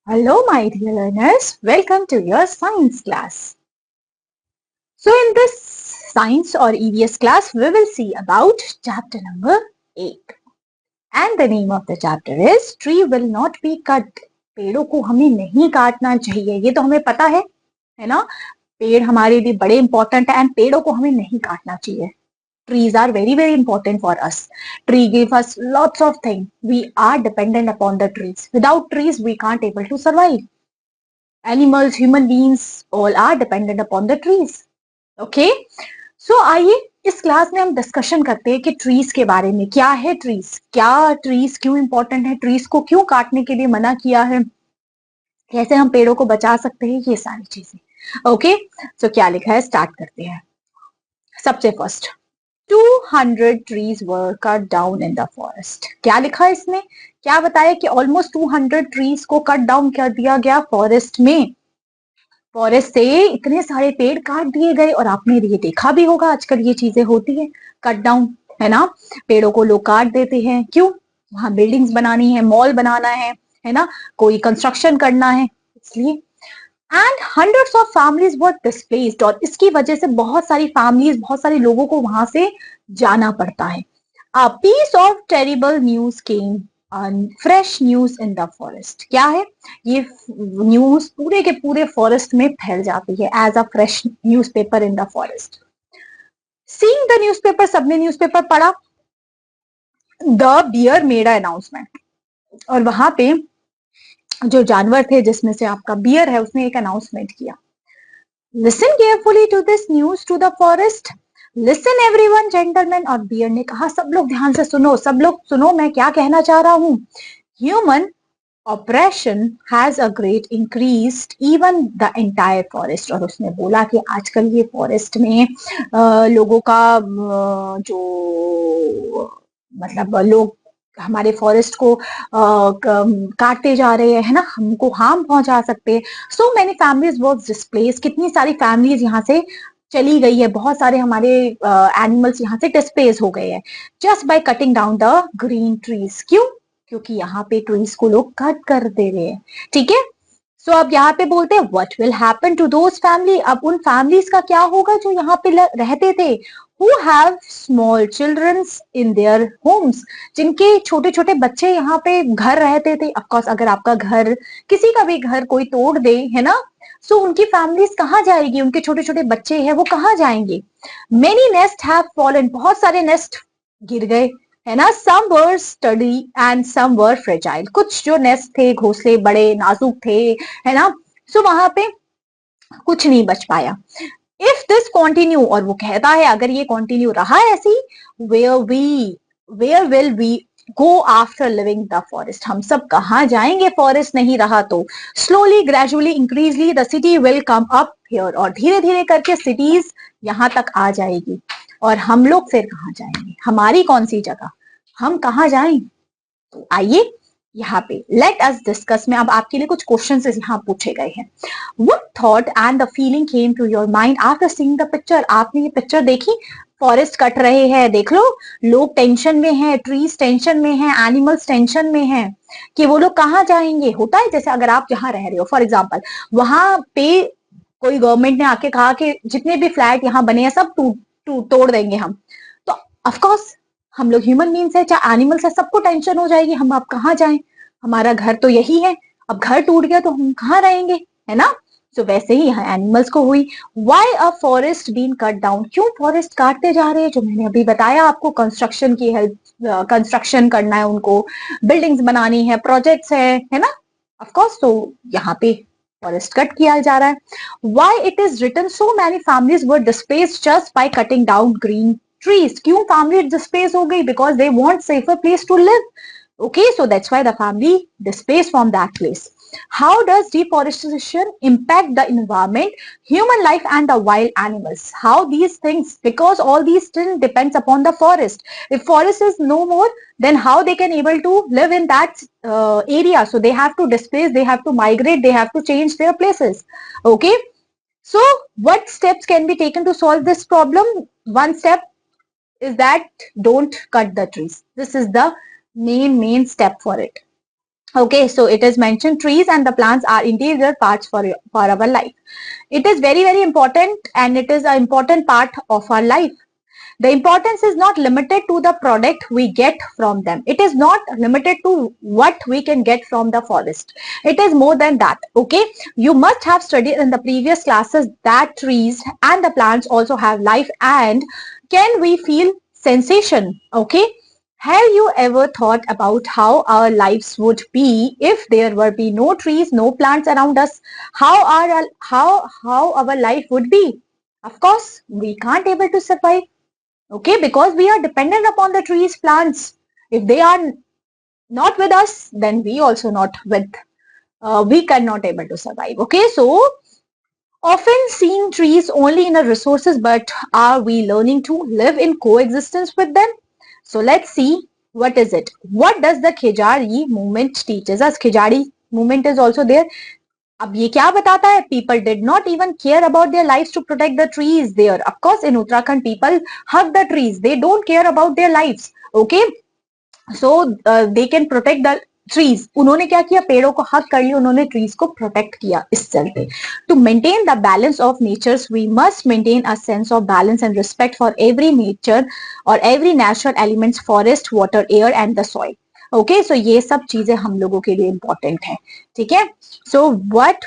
Hello, my dear learners. Welcome to your science class. So, in this science or EVS class, we will see about chapter number 8. And the name of the chapter is Tree Will Not Be Cut. पेड़ों को हमें नहीं काटना चाहिए, ये तो हमें पता है ना। पेड़ हमारे लिए बड़े इंपॉर्टेंट है एंड पेड़ों को हमें नहीं काटना चाहिए. Trees are very, very important for us. Tree give us lots of things. We are dependent upon the trees. Without trees, we can't able to survive. Animals, human beings, all are dependent upon the trees. Okay? So आइए इस class में हम discussion करते हैं कि trees के बारे में. क्या है ट्रीज, क्या ट्रीज क्यों इंपॉर्टेंट है, ट्रीज को क्यों काटने के लिए मना किया है, कैसे हम पेड़ों को बचा सकते हैं, ये सारी चीजें. ओके, सो क्या लिखा है, स्टार्ट करते हैं. सबसे first, 200 trees were cut down in the forest. क्या लिखा है इसमें, क्या बताया कि ऑलमोस्ट 200 ट्रीज को कट डाउन कर दिया गया फॉरेस्ट में. फॉरेस्ट से इतने सारे पेड़ काट दिए गए. और आपने ये देखा भी होगा, आजकल ये चीजें होती है, कट डाउन, है ना. पेड़ों को लोग काट देते हैं, क्यों, वहां बिल्डिंग्स बनानी है, मॉल बनाना है ना, कोई कंस्ट्रक्शन करना है, इसलिए. And hundreds of families were displaced. और इसकी वजह से बहुत सारी फैमिलीज, बहुत सारे लोगों को वहां से जाना पड़ता है. A piece of terrible news came, fresh news in the forest. क्या है ये न्यूज, पूरे के पूरे फॉरेस्ट में फैल जाती है as a fresh newspaper in the forest. Seeing the newspaper, सबने न्यूज़पेपर पढ़ा. The bear made a announcement. और वहां पे जो जानवर थे जिसमें से आपका बियर है, उसने एक अनाउंसमेंट किया. Listen carefully to this news to the forest. Listen everyone gentleman. और बियर ने कहा, सब लोग ध्यान से सुनो, सब लोग सुनो, मैं क्या कहना चाह रहा हूं. Human operation has a great increased even the entire forest. और उसने बोला कि आजकल ये फॉरेस्ट में लोगों का जो मतलब लोग हमारे फॉरेस्ट को काटते जा रहे हैं, है ना, हमको हार्म पहुंचा सकते हैं. सो मैनी फैमिलीज वर्क डिस्प्लेस. कितनी सारी फैमिलीज यहाँ से चली गई है, बहुत सारे हमारे एनिमल्स यहाँ से डिस्प्लेस हो गए हैं just by cutting down the green trees. क्यों, क्योंकि यहाँ पे ट्रीज को लोग कट कर दे रहे हैं. ठीक है. सो अब यहाँ पे बोलते हैं what will happen to those family. अब उन फैमिलीज का क्या होगा जो यहाँ पे रहते थे, who have small children's in their homes. जिनके छोटे छोटे बच्चे यहाँ पे घर रहते थे. ऑफकोर्स अगर आपका घर, किसी का भी घर कोई तोड़ दे, है ना, सो उनकी फैमिलीज कहाँ जाएगी, उनके छोटे छोटे बच्चे हैं वो कहाँ जाएंगे. Many nest have fallen. बहुत सारे नेस्ट गिर गए, है ना. Some were sturdy and some were fragile. कुछ जो नेस्ट थे, घोंसले बड़े नाजुक थे, है ना. सो वहां पे कुछ नहीं बच पाया. इफ दिस कॉन्टिन्यू, और वो कहता है अगर ये कॉन्टिन्यू रहा ऐसी, where will we go after leaving the forest. हम सब कहाँ जाएंगे फॉरेस्ट नहीं रहा तो. Slowly gradually increasingly the city will come up here. और धीरे धीरे करके सिटीज यहाँ तक आ जाएगी. और हम लोग फिर कहाँ जाएंगे, हमारी कौन सी जगह, हम कहाँ जाएं. तो आइए यहाँ पे लेट अस डिस्कस में अब आपके लिए कुछ क्वेश्चंस यहाँ पूछे गए हैं. What thought and the feeling came to your mind after seeing the picture. आपने ये पिक्चर देखी, फॉरेस्ट कट रहे हैं, देख लो, लोग टेंशन में हैं, ट्रीज टेंशन में हैं, एनिमल्स टेंशन में हैं कि वो लोग कहाँ जाएंगे. होता है जैसे अगर आप जहाँ रह रहे हो, फॉर एग्जाम्पल वहां पे कोई गवर्नमेंट ने आके कहा कि जितने भी फ्लैट यहाँ बने हैं सब तोड़ देंगे हम, तो ऑफकोर्स हम लोग ह्यूमन बींग्स है, चाहे एनिमल्स है, सबको टेंशन हो जाएगी, हम अब कहाँ जाएं, हमारा घर तो यही है, अब घर टूट गया तो हम कहाँ रहेंगे, है ना. तो वैसे ही यहाँ एनिमल्स को हुई. Why a forest been cut down. क्यों फॉरेस्ट काटते जा रहे हैं, जो मैंने अभी बताया आपको, कंस्ट्रक्शन की हेल्प, कंस्ट्रक्शन करना है उनको, बिल्डिंग्स बनानी है, प्रोजेक्ट्स है ना. ऑफकोर्स तो यहाँ पे फॉरेस्ट कट किया जा रहा है. Why it is written so many families were displaced just by cutting down green trees. क्यों फैमिली डिस्प्लेस हो गई, because they want safer place to live. Okay, so that's why the family displaced from that place. How does deforestation impact the environment, human life and the wild animals? How these things, because all these things depends upon the forest. If forest is no more, then how they can able to live in that area. So they have to displace, they have to migrate, they have to change their places. Okay, so what steps can be taken to solve this problem? One step is that don't cut the trees. This is the main step for it. Okay, so it is mentioned trees and the plants are integral parts for our life. It is very, very important and it is an important part of our life. The importance is not limited to the product we get from them. It is not limited to what we can get from the forest. It is more than that. Okay, you must have studied in the previous classes that trees and the plants also have life and can we feel sensation. Okay, have you ever thought about how our lives would be if there were be no trees, no plants around us? How our life would be? Of course, we can't able to survive. Okay, because we are dependent upon the trees, plants. If they are not with us, then we also not with. We cannot able to survive. Okay, so often seeing trees only in the resources, but are we learning to live in coexistence with them? So let's see what is it. What does the Khejari movement teaches us? Khejari movement is also there. अब ये क्या बताता है? People did not even care about their lives to protect the trees there. Of course, in Uttarakhand, people hug the trees. They don't care about their lives. Okay, so they can protect the trees. उन्होंने क्या किया? पेड़ों को हक कर लिया, उन्होंने trees को प्रोटेक्ट किया इस चलते. To maintain the balance of natures, we must maintain a sense of balance and respect for every nature or every natural elements, forest, water, air and the soil. Okay, so ये सब चीजें हम लोगों के लिए इंपॉर्टेंट है. ठीक है, so what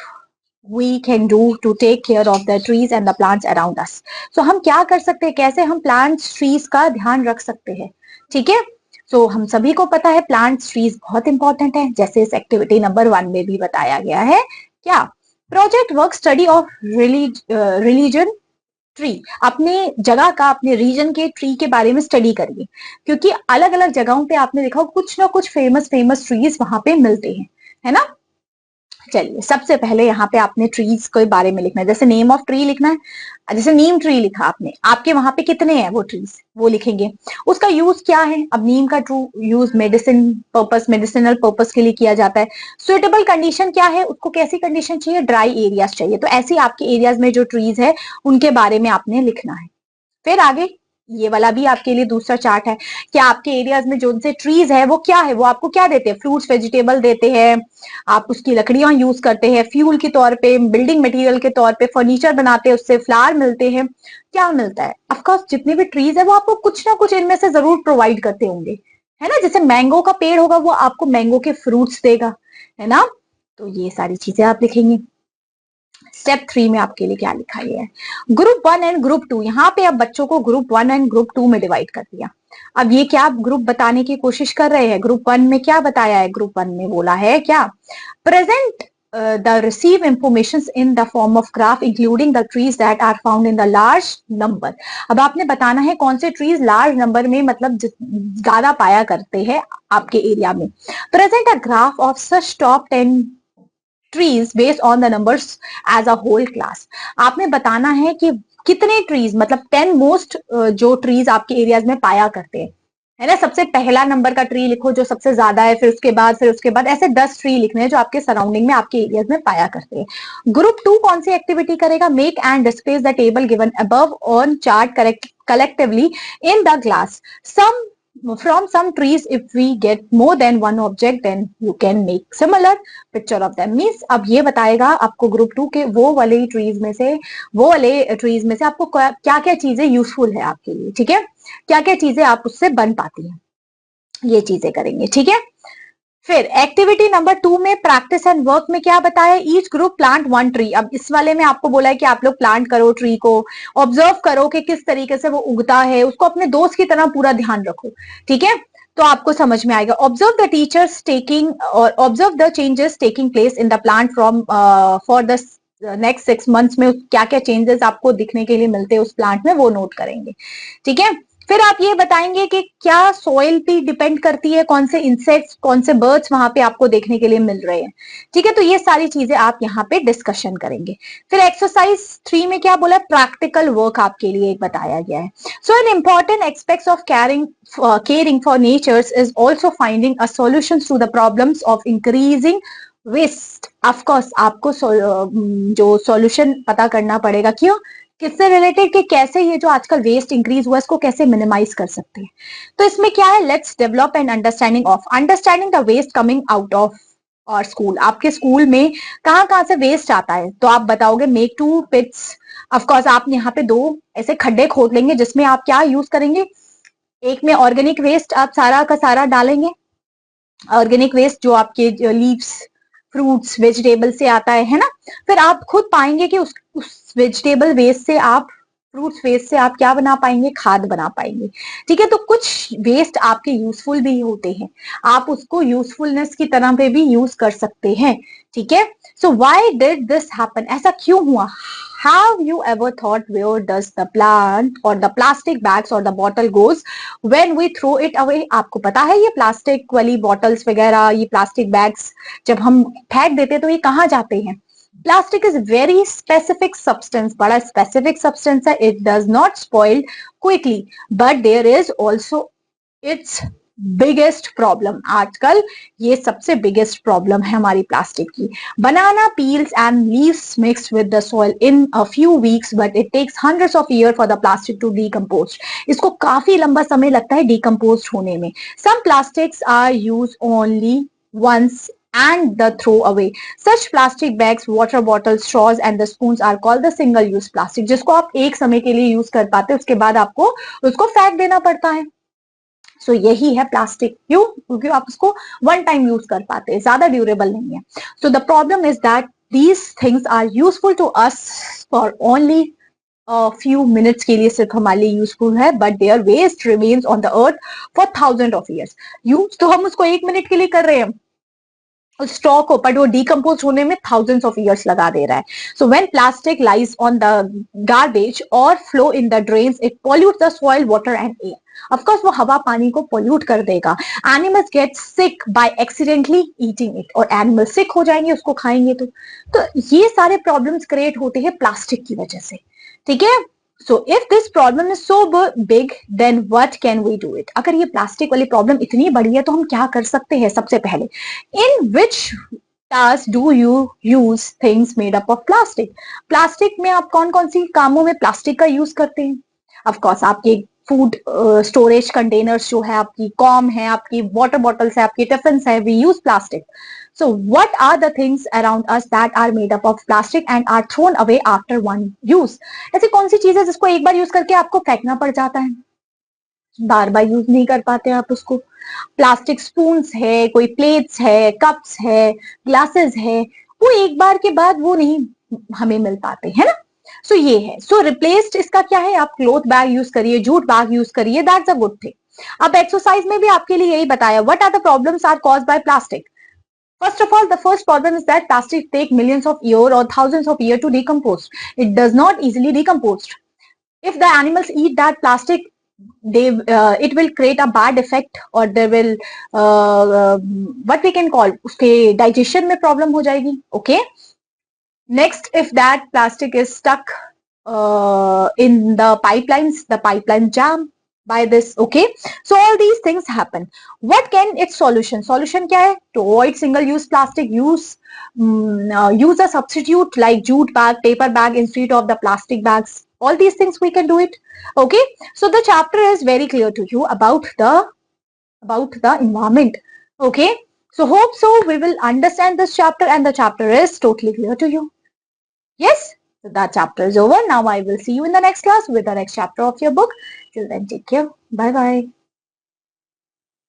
we can do to take care of the trees and the plants around us. So हम क्या कर सकते हैं, कैसे हम plants trees का ध्यान रख सकते हैं. ठीक है, so हम सभी को पता है plants trees बहुत इंपॉर्टेंट है, जैसे इस एक्टिविटी नंबर 1 में भी बताया गया है. क्या? Project work study of religion tree. अपने जगह का, अपने रीजन के ट्री के बारे में स्टडी करिए, क्योंकि अलग अलग जगहों पे आपने देखा कुछ ना कुछ फेमस फेमस ट्रीज वहां पे मिलते हैं, है ना. चलिए, सबसे पहले यहाँ पे आपने ट्रीज के बारे में लिखना है. जैसे नेम ऑफ ट्री लिखना है, जैसे नीम ट्री लिखा आपने, आपके वहां पे कितने हैं वो ट्रीज, वो लिखेंगे. उसका यूज क्या है? अब नीम का true use medicine purpose, medicinal purpose के लिए किया जाता है. सुइटेबल कंडीशन क्या है? उसको कैसी कंडीशन चाहिए? ड्राई एरियाज चाहिए. तो ऐसे आपके एरियाज में जो ट्रीज है उनके बारे में आपने लिखना है. फिर आगे ये वाला भी आपके लिए दूसरा चार्ट है कि आपके एरियाज में जो से ट्रीज है वो क्या है, वो आपको क्या देते हैं? फ्रूट्स, वेजिटेबल देते हैं, आप उसकी लकड़ियां यूज करते हैं फ्यूल के तौर पे, बिल्डिंग मटेरियल के तौर पे, फर्नीचर बनाते हैं, उससे फ्लावर मिलते हैं. क्या मिलता है? ऑफकोर्स जितने भी ट्रीज है वो आपको कुछ ना कुछ इनमें से जरूर प्रोवाइड करते होंगे, है ना. जैसे मैंगो का पेड़ होगा वो आपको मैंगो के फ्रूट्स देगा, है ना. तो ये सारी चीजें आप लिखेंगे. स्टेप 3 में आपके लिए क्या लिखा है? Group 1 and group 2. यहाँ पे अब बच्चों को ग्रुप 1 एंड ग्रुप 2 में डिवाइड कर दिया. अब ये क्या ग्रुप बताने की कोशिश कर रहे हैं? ग्रुप 1 में क्या बताया है? ग्रुप 1 में बोला है क्या? Present the receive informations in the form of graph including the trees that are found in the large number. अब आपने बताना है कौन से ट्रीज लार्ज नंबर में, मतलब ज्यादा पाया करते हैं आपके एरिया में. Present a graph of such top 10 trees based on the numbers as a whole class. आपने बताना है कि कितने ट्रीज, मतलब 10 मोस्ट जो ट्रीज आपके एरियाज में पाया करते हैं, है ना. सबसे पहला नंबर का ट्री लिखो जो सबसे ज्यादा है, फिर उसके बाद ऐसे 10 ट्री लिखने हैं जो आपके सराउंडिंग में, आपके एरियाज में पाया करते हैं. ग्रुप 2 कौन सी एक्टिविटी करेगा? Make and display the table given above on chart collectively in the class. From some trees, if we get more than one object, then you can make similar picture of them. Means अब ये बताएगा आपको group 2 के वो वाले trees में से, आपको क्या क्या चीजें यूजफुल है आपके लिए. ठीक है, क्या क्या चीजें आप उससे बन पाती हैं, ये चीजें करेंगे. ठीक है, फिर एक्टिविटी नंबर 2 में प्रैक्टिस एंड वर्क में क्या बताया? Each group plant 1 tree. अब इस वाले में आपको बोला है कि आप लोग प्लांट करो ट्री को, ऑब्जर्व करो कि किस तरीके से वो उगता है, उसको अपने दोस्त की तरह पूरा ध्यान रखो. ठीक है, तो आपको समझ में आएगा. ऑब्जर्व द टीचर्स टेकिंग और observe the changes taking place in the plant from for the next 6 months में क्या क्या चेंजेस आपको दिखने के लिए मिलते हैं उस प्लांट में, वो नोट करेंगे. ठीक है, फिर आप ये बताएंगे कि क्या सॉइल पे डिपेंड करती है, कौन से इंसेक्ट्स, कौन से बर्ड्स वहां पे आपको देखने के लिए मिल रहे हैं. ठीक है, तो ये सारी चीजें आप यहाँ पे डिस्कशन करेंगे. फिर एक्सरसाइज 3 में क्या बोला? प्रैक्टिकल वर्क आपके लिए एक बताया गया है. So an important aspects of caring for natures is also finding a solutions to the problems of increasing waste. Of course आपको जो सॉल्यूशन पता करना पड़ेगा. क्यों? किससे रिलेटेड? कि कैसे ये जो आजकल वेस्ट इंक्रीज हुआ है इसको कैसे मिनिमाइज कर सकते हैं. तो इसमें क्या है? Let's develop an understanding the waste coming out of our school, आपके स्कूल में कहाँ कहाँ से वेस्ट आता है, तो आप बताओगे मेक टू पिट्स। ऑफ कोर्स आप यहाँ पे दो ऐसे खड्डे खोद लेंगे जिसमें आप क्या यूज करेंगे, एक में ऑर्गेनिक वेस्ट आप सारा का सारा डालेंगे, ऑर्गेनिक वेस्ट जो आपके लीव्स फ्रूट्स वेजिटेबल से आता है ना। फिर आप खुद पाएंगे कि उस वेजिटेबल वेस्ट से आप, फ्रूट्स वेस्ट से आप क्या बना पाएंगे, खाद बना पाएंगे। ठीक है, तो कुछ वेस्ट आपके यूजफुल भी होते हैं, आप उसको यूजफुलनेस की तरह पे भी यूज कर सकते हैं। ठीक है, so why did this happen, ऐसा क्यों हुआ। Have you ever thought where does the plant or the plastic bags or the bottle goes when we throw it away? आपको पता है ये प्लास्टिक वाली बॉटल्स वगैरह, ये प्लास्टिक बैग्स जब हम फेंक देते हैं तो ये कहाँ जाते हैं। Plastic is very specific substance, बड़ा स्पेसिफिक सब्सटेंस है, it does not spoil quickly but there is also its biggest problem. आजकल ये सबसे बिगेस्ट प्रॉब्लम है हमारी प्लास्टिक की। बनाना peels and leaves mixed with the soil in a few weeks but it takes hundreds of years for the plastic to decompose। इसको काफी लंबा समय लगता है डिकम्पोज होने में। Some plastics are used only once and the throw away। Such plastic bags, water bottles, straws and the spoons are called the single use plastic। जिसको आप एक समय के लिए यूज कर पाते हैं, उसके बाद आपको उसको फेंक देना पड़ता है। सो यही है प्लास्टिक, क्यों, क्योंकि आप उसको वन टाइम यूज कर पाते हैं, ज्यादा ड्यूरेबल नहीं है। So the problem is that these things are useful to us for only few minutes के लिए सिर्फ हमारे लिए यूजफुल है, but their waste remains on the earth for thousand of years. Use तो हम उसको एक मिनट के लिए कर रहे हैं उस स्ट्रॉ को, बट वो डिकम्पोज होने में थाउजेंड्स ऑफ इयर्स लगा दे रहा है। So when plastic lies on the garbage और flow in the drains it pollute the soil water and air. Of course वो हवा पानी को पोल्यूट कर देगा। Animals get sick by accidentally eating it, और एनिमल सिक हो जाएंगे उसको खाएंगे तो ये सारे प्रॉब्लम्स क्रिएट होते हैं प्लास्टिक की वजह से। ठीक है, so if this problem is so big then what can we do it। अगर ये प्लास्टिक वाली प्रॉब्लम इतनी बड़ी है तो हम क्या कर सकते हैं। सबसे पहले, in which task do you use things made up of plastic। Plastic में आप कौन कौन सी कामों में प्लास्टिक का यूज करते हैं। ऑफ कोर्स आपके फूड स्टोरेज कंटेनर्स जो है, आपकी कॉम है, आपकी वाटर बॉटल्स है, आपकी टिफिन है, we use plastic. So what are the things around us that are made up of plastic and are thrown away after one use। ऐसी कौन सी चीज है जिसको एक बार यूज करके आपको फेंकना पड़ जाता है, बार बार यूज नहीं कर पाते आप उसको। प्लास्टिक स्पून्स है, कोई प्लेट्स है, कप्स है, ग्लासेस है, वो एक बार के बाद वो नहीं हमें मिल पाते, है ना। सो ये है। सो रिप्लेस्ड इसका क्या है, आप क्लोथ बैग यूज करिए, जूट बैग यूज करिए, दैट्स अ गुड थिंग। अब एक्सरसाइज में भी आपके लिए यही बताया, what are the problems are caused by plastic. First of all, the first problem is that plastic take millions of years or thousands of years to decompose। It does not easily decompose। If the animals eat that plastic, it will create a bad effect, or they will what we can call उसके digestion में problem हो जाएगी। Okay। Next, if that plastic is stuck in the pipelines, the pipeline jam by this। Okay, so all these things happen। What can its solution क्या है, to avoid single use plastic, use a substitute like jute bag, paper bag instead of the plastic bags। All these things we can do it। Okay, so the chapter is very clear to you about the environment। Okay, so hope so we will understand this chapter and the chapter is totally clear to you। Yes, so that chapter is over. Now I will see you in the next class with the next chapter of your book. Till then, take care. Bye bye.